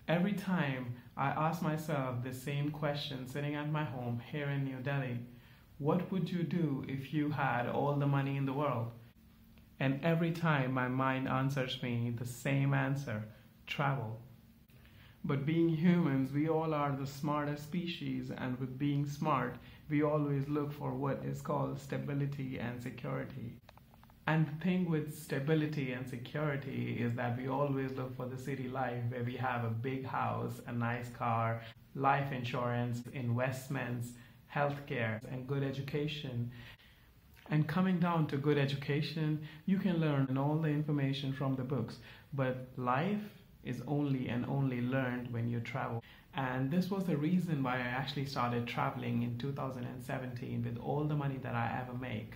Every time I ask myself the same question sitting at my home here in New Delhi: what would you do if you had all the money in the world? And every time my mind answers me the same answer: travel. But being humans, we all are the smartest species, and with being smart, we always look for what is called stability and security. And the thing with stability and security is that we always look for the city life where we have a big house, a nice car, life insurance, investments, healthcare, and good education. And coming down to good education, you can learn all the information from the books, but life is only and only learned when you travel. And this was the reason why I actually started traveling in 2017 with all the money that I ever make.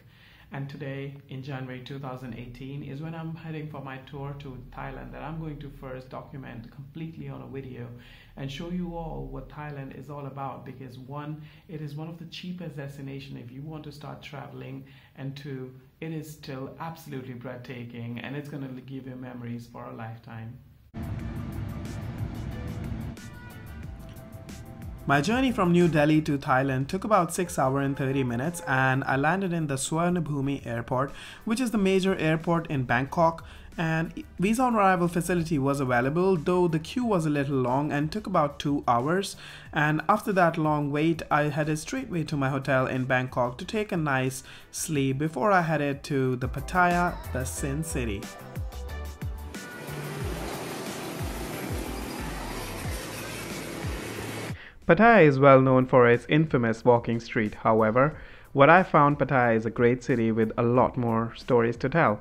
And today, in January 2018, is when I'm heading for my tour to Thailand, that I'm going to first document completely on a video and show you all what Thailand is all about. Because one, it is one of the cheapest destinations if you want to start traveling, and two, it is still absolutely breathtaking, and it's going to give you memories for a lifetime. My journey from New Delhi to Thailand took about 6 hours and 30 minutes, and I landed in the SUVARNABHUMI airport, which is the major airport in Bangkok, and visa on arrival facility was available, though the queue was a little long and took about 2 hours. And after that long wait, I headed straightway to my hotel in Bangkok to take a nice sleep before I headed to the Pattaya, the Sin City. Pattaya is well known for its infamous walking street. However, what I found, Pattaya is a great city with a lot more stories to tell.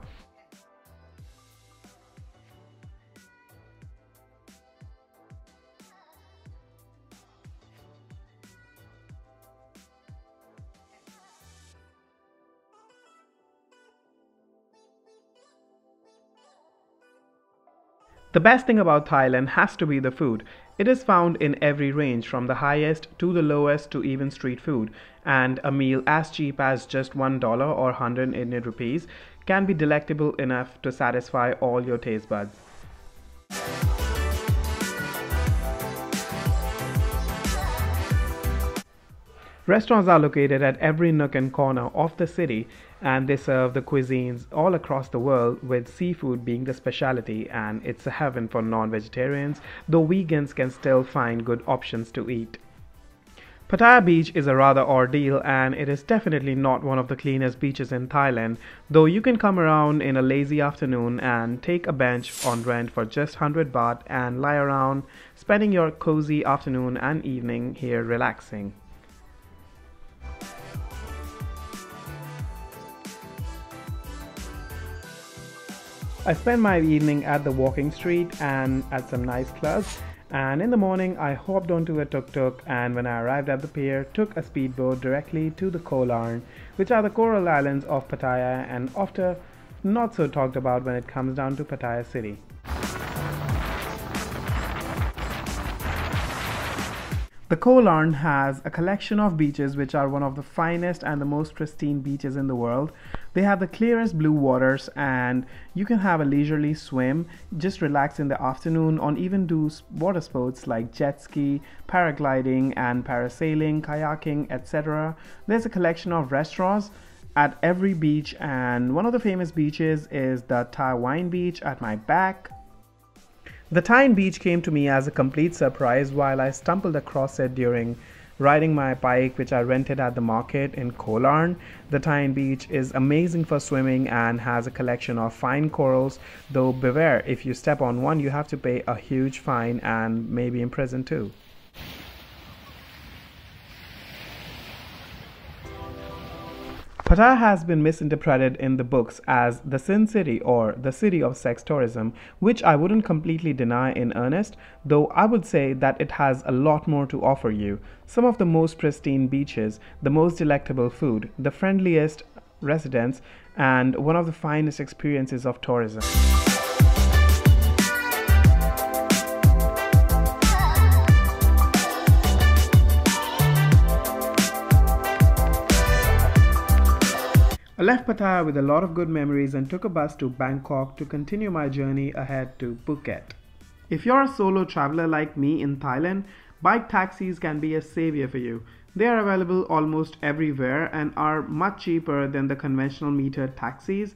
The best thing about Thailand has to be the food. It is found in every range, from the highest to the lowest to even street food, and a meal as cheap as just $1 or 180 rupees can be delectable enough to satisfy all your taste buds. Restaurants are located at every nook and corner of the city, and they serve the cuisines all across the world, with seafood being the specialty, and it's a heaven for non-vegetarians, though vegans can still find good options to eat. Pattaya Beach is a rather ordeal, and it is definitely not one of the cleanest beaches in Thailand, though you can come around in a lazy afternoon and take a bench on rent for just 100 baht and lie around, spending your cozy afternoon and evening here relaxing. I spent my evening at the walking street and at some nice clubs, and in the morning I hopped onto a tuk-tuk, and when I arrived at the pier, took a speedboat directly to the Koh LARN, which are the coral islands of Pattaya, and often not so talked about when it comes down to Pattaya city. The Koh LARN has a collection of beaches which are one of the finest and the most pristine beaches in the world. They have the clearest blue waters, and you can have a leisurely swim, just relax in the afternoon, or even do water sports like jet ski, paragliding and parasailing, kayaking, etc. There's a collection of restaurants at every beach, and one of the famous beaches is the TIEN beach at my back. The TIEN beach came to me as a complete surprise while I stumbled across it during riding my bike, which I rented at the market in Koh LARN. The TIEN beach is amazing for swimming and has a collection of fine corals, though beware, if you step on one you have to pay a huge fine and maybe in prison too. Pattaya has been misinterpreted in the books as the Sin City or the city of sex tourism, which I wouldn't completely deny in earnest, though I would say that it has a lot more to offer you. Some of the most pristine beaches, the most delectable food, the friendliest residents, and one of the finest experiences of tourism. I left Pattaya with a lot of good memories and took a bus to Bangkok to continue my journey ahead to Phuket. If you're a solo traveler like me in Thailand, bike taxis can be a savior for you. They are available almost everywhere and are much cheaper than the conventional metered taxis.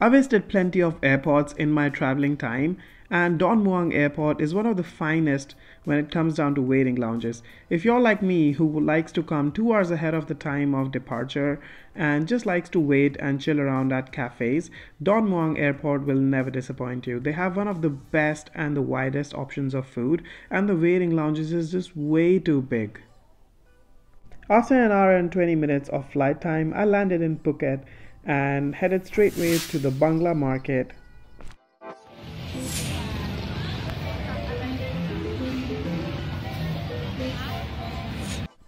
I visited plenty of airports in my traveling time, and Don Muang Airport is one of the finest when it comes down to waiting lounges. If you're like me who likes to come 2 hours ahead of the time of departure and just likes to wait and chill around at cafes, Don Muang Airport will never disappoint you. They have one of the best and the widest options of food, and the waiting lounges is just way too big. After an hour and 20 minutes of flight time, I landed in Phuket and headed straightway to the Bangla market.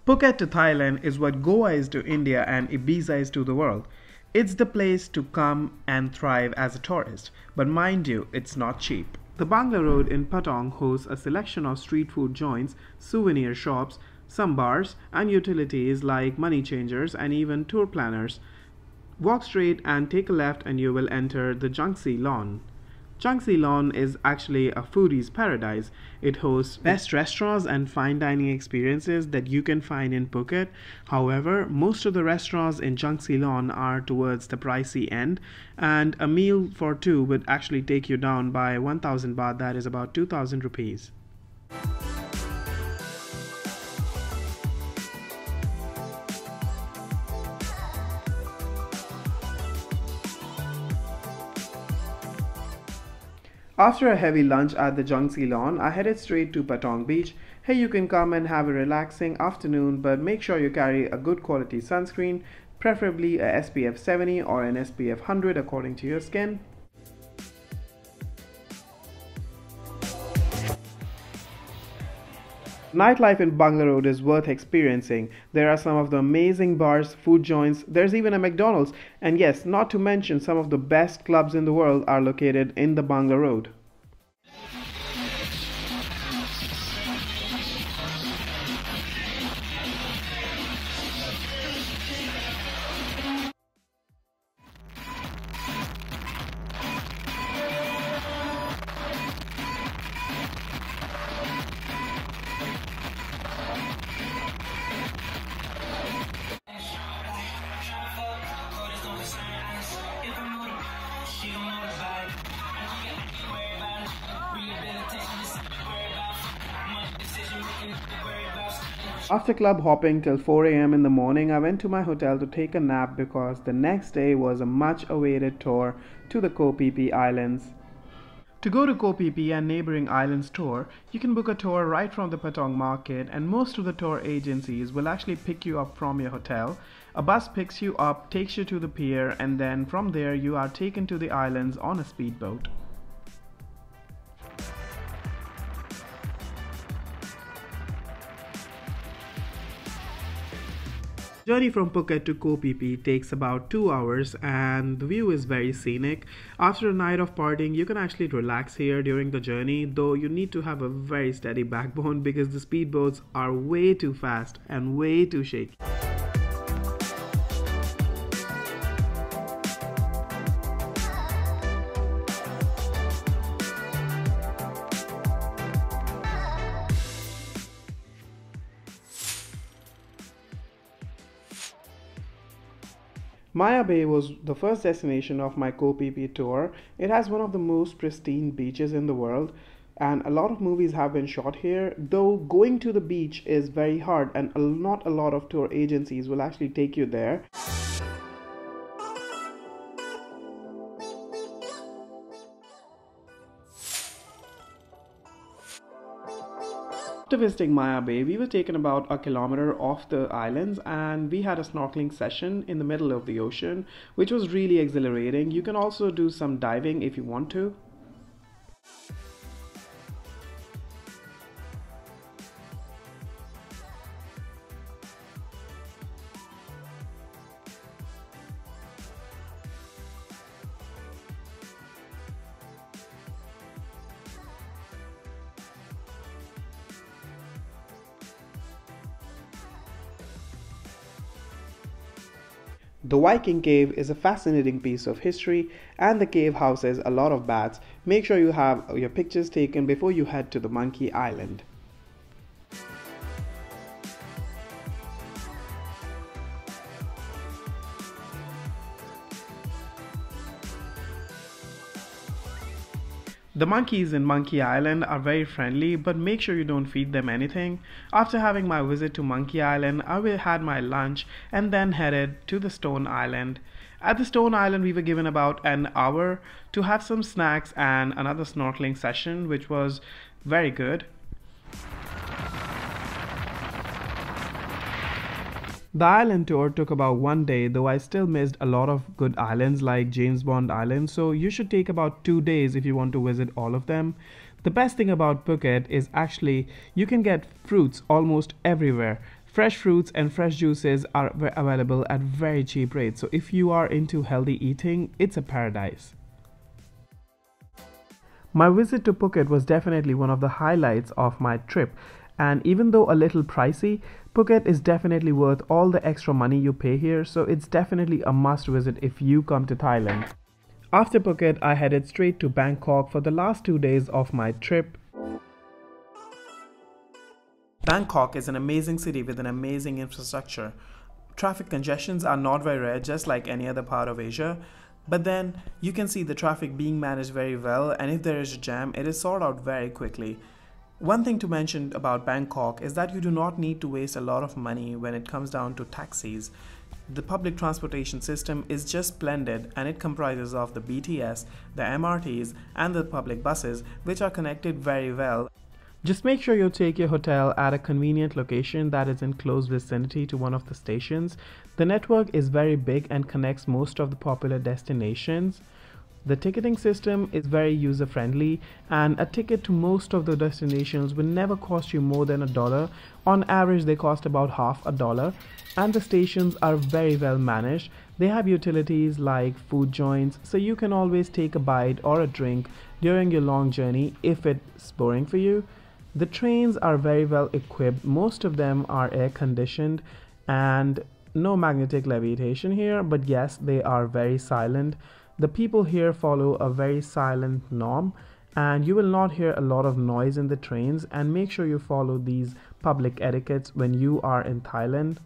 Phuket to Thailand is what Goa is to India and Ibiza is to the world. It's the place to come and thrive as a tourist, but mind you, it's not cheap. The Bangla Road in Patong hosts a selection of street food joints, souvenir shops, some bars, and utilities like money changers and even tour planners. Walk straight and take a left and you will enter the JUNGCEYLON. JUNGCEYLON is actually a foodie's paradise. It hosts best restaurants and fine dining experiences that you can find in Phuket. However, most of the restaurants in JUNGCEYLON are towards the pricey end, and a meal for two would actually take you down by 1000 baht, that is about 2000 rupees. After a heavy lunch at the JUNGCEYLON, I headed straight to Patong Beach. Here you can come and have a relaxing afternoon, but make sure you carry a good quality sunscreen, preferably a SPF 70 or an SPF 100 according to your skin. Nightlife in Bangla Road is worth experiencing. There are some of the amazing bars, food joints, there's even a McDonald's, and yes, not to mention some of the best clubs in the world are located in the Bangla Road. After club hopping till 4 a.m. in the morning, I went to my hotel to take a nap because the next day was a much awaited tour to the Koh Phi Phi Islands. To go to Koh Phi Phi and neighboring islands tour, you can book a tour right from the Patong market, and most of the tour agencies will actually pick you up from your hotel. A bus picks you up, takes you to the pier, and then from there you are taken to the islands on a speedboat. Journey from Phuket to Koh Phi Phi takes about 2 hours and the view is very scenic. After a night of partying, you can actually relax here during the journey, though you need to have a very steady backbone because the speedboats are way too fast and way too shaky. Maya Bay was the first destination of my Koh Phi Phi tour. It has one of the most pristine beaches in the world, and a lot of movies have been shot here, though going to the beach is very hard and not a lot of tour agencies will actually take you there. After visiting Maya Bay, we were taken about a kilometer off the islands and we had a snorkeling session in the middle of the ocean, which was really exhilarating. You can also do some diving if you want to. The Viking cave is a fascinating piece of history and the cave houses a lot of bats. Make sure you have your pictures taken before you head to the Monkey Island. The monkeys in Monkey Island are very friendly, but make sure you don't feed them anything. After having my visit to Monkey Island, I had my lunch and then headed to the Stone Island. At the Stone Island, we were given about an hour to have some snacks and another snorkeling session, which was very good. The island tour took about 1 day, though I still missed a lot of good islands like James Bond Island, so you should take about 2 days if you want to visit all of them. The best thing about Phuket is actually you can get fruits almost everywhere. Fresh fruits and fresh juices are available at very cheap rates, so if you are into healthy eating, it's a paradise. My visit to Phuket was definitely one of the highlights of my trip. And even though a little pricey, Phuket is definitely worth all the extra money you pay here, so it's definitely a must visit if you come to Thailand. After Phuket, I headed straight to Bangkok for the last 2 days of my trip. Bangkok is an amazing city with an amazing infrastructure. Traffic congestions are not very rare, just like any other part of Asia. But then you can see the traffic being managed very well, and if there is a jam, it is sorted out very quickly. One thing to mention about Bangkok is that you do not need to waste a lot of money when it comes down to taxis. The public transportation system is just splendid and it comprises of the BTS, the MRTs and the public buses, which are connected very well. Just make sure you take your hotel at a convenient location that is in close vicinity to one of the stations. The network is very big and connects most of the popular destinations. The ticketing system is very user-friendly and a ticket to most of the destinations will never cost you more than $1. On average, they cost about half $1, and the stations are very well managed. They have utilities like food joints, so you can always take a bite or a drink during your long journey if it's boring for you. The trains are very well equipped. Most of them are air conditioned and no magnetic levitation here, but yes, they are very silent. The people here follow a very silent norm and you will not hear a lot of noise in the trains, and make sure you follow these public etiquettes when you are in Thailand.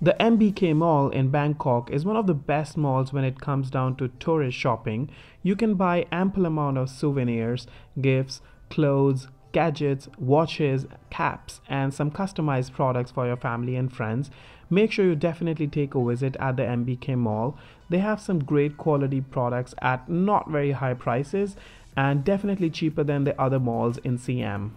The MBK Mall in Bangkok is one of the best malls when it comes down to tourist shopping. You can buy ample amount of souvenirs, gifts, clothes, gadgets, watches, caps, and some customized products for your family and friends. Make sure you definitely take a visit at the MBK Mall. They have some great quality products at not very high prices and definitely cheaper than the other malls in SIAM.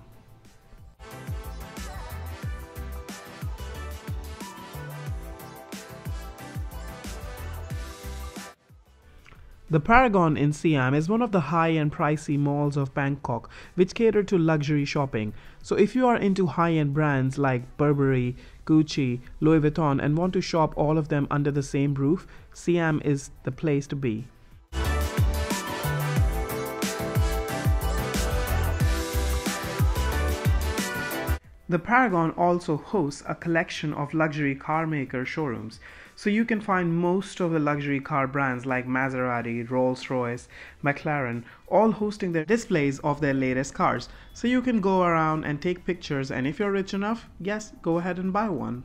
The Paragon in Siam is one of the high-end pricey malls of Bangkok, which cater to luxury shopping. So if you are into high-end brands like Burberry, Gucci, Louis Vuitton and want to shop all of them under the same roof, Siam is the place to be. The Paragon also hosts a collection of luxury car maker showrooms, so you can find most of the luxury car brands like Maserati, Rolls-Royce, McLaren, all hosting their displays of their latest cars. So you can go around and take pictures, and if you're rich enough, yes, go ahead and buy one.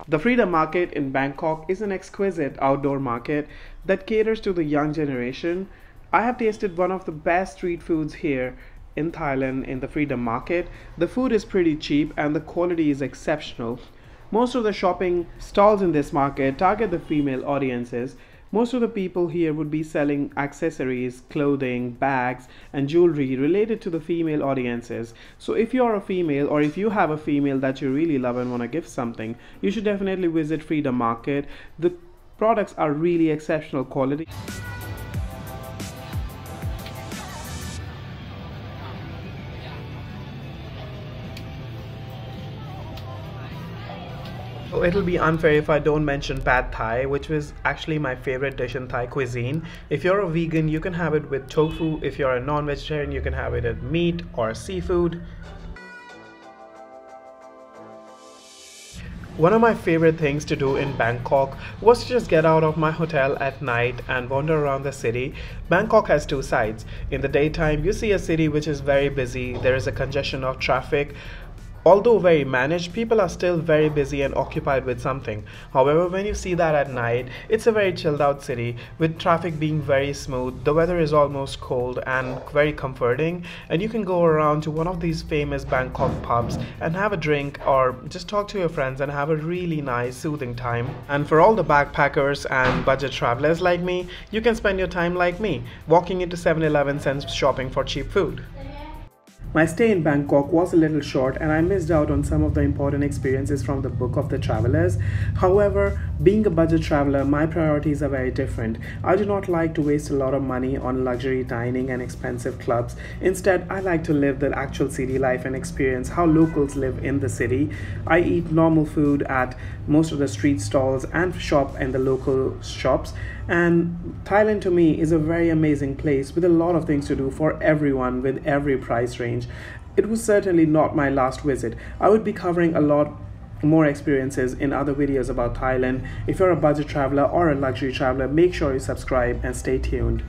The Freedom Market in Bangkok is an exquisite outdoor market that caters to the young generation. I have tasted one of the best street foods here in Thailand in the Freedom Market. The food is pretty cheap and the quality is exceptional. Most of the shopping stalls in this market target the female audiences. Most of the people here would be selling accessories, clothing, bags, and jewelry related to the female audiences. So if you're a female or if you have a female that you really love and want to give something, you should definitely visit Freedom Market. The products are really exceptional quality. So it'll be unfair if I don't mention Pad Thai, which was actually my favorite dish in Thai cuisine. If you're a vegan, you can have it with tofu. If you're a non-vegetarian, you can have it with meat or seafood. One of my favorite things to do in Bangkok was to just get out of my hotel at night and wander around the city. Bangkok has two sides. In the daytime, you see a city which is very busy. There is a congestion of traffic. Although very managed, people are still very busy and occupied with something. However, when you see that at night, it's a very chilled out city with traffic being very smooth. The weather is almost cold and very comforting, and you can go around to one of these famous Bangkok pubs and have a drink or just talk to your friends and have a really nice soothing time. And for all the backpackers and budget travelers like me, you can spend your time like me, walking into 7-Elevens and shopping for cheap food. My stay in Bangkok was a little short and I missed out on some of the important experiences from the book of the travelers. However, being a budget traveler, my priorities are very different. I do not like to waste a lot of money on luxury dining and expensive clubs. Instead, I like to live the actual city life and experience how locals live in the city. I eat normal food at most of the street stalls and shop in the local shops. And Thailand to me is a very amazing place with a lot of things to do for everyone with every price range. It was certainly not my last visit. I would be covering a lot more experiences in other videos about Thailand. If you're a budget traveler or a luxury traveler, make sure you subscribe and stay tuned.